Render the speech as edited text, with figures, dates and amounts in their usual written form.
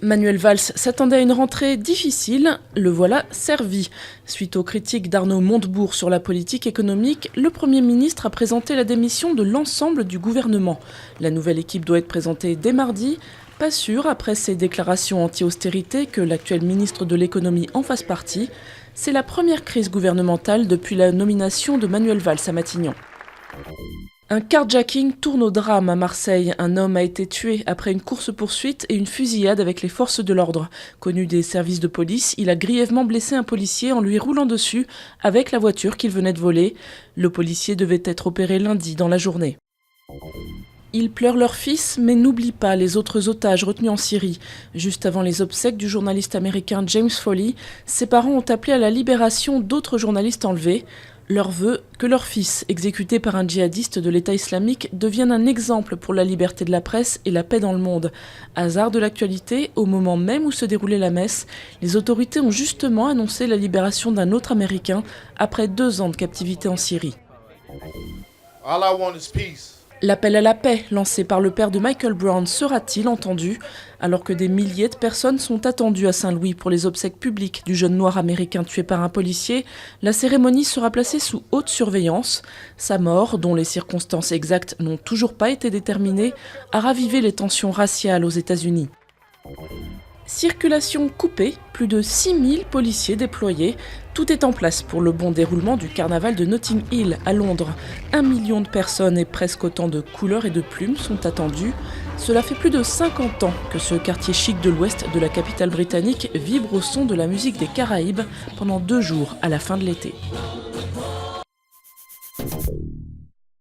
Manuel Valls s'attendait à une rentrée difficile, le voilà servi. Suite aux critiques d'Arnaud Montebourg sur la politique économique, le Premier ministre a présenté la démission de l'ensemble du gouvernement. La nouvelle équipe doit être présentée dès mardi. Pas sûr, après ses déclarations anti-austérité, que l'actuel ministre de l'économie en fasse partie. C'est la première crise gouvernementale depuis la nomination de Manuel Valls à Matignon. Un carjacking tourne au drame à Marseille. Un homme a été tué après une course-poursuite et une fusillade avec les forces de l'ordre. Connu des services de police, il a grièvement blessé un policier en lui roulant dessus avec la voiture qu'il venait de voler. Le policier devait être opéré lundi dans la journée. Ils pleurent leur fils, mais n'oublient pas les autres otages retenus en Syrie. Juste avant les obsèques du journaliste américain James Foley, ses parents ont appelé à la libération d'autres journalistes enlevés. Leur vœu, que leur fils, exécuté par un djihadiste de l'État islamique, devienne un exemple pour la liberté de la presse et la paix dans le monde. Hasard de l'actualité, au moment même où se déroulait la messe, les autorités ont justement annoncé la libération d'un autre Américain après 2 ans de captivité en Syrie. All I want is peace. L'appel à la paix lancé par le père de Michael Brown sera-t-il entendu ? Alors que des milliers de personnes sont attendues à Saint-Louis pour les obsèques publiques du jeune noir américain tué par un policier, la cérémonie sera placée sous haute surveillance. Sa mort, dont les circonstances exactes n'ont toujours pas été déterminées, a ravivé les tensions raciales aux États-Unis. Circulation coupée, plus de 6000 policiers déployés. Tout est en place pour le bon déroulement du carnaval de Notting Hill à Londres. 1 million de personnes et presque autant de couleurs et de plumes sont attendues. Cela fait plus de 50 ans que ce quartier chic de l'ouest de la capitale britannique vibre au son de la musique des Caraïbes pendant 2 jours à la fin de l'été.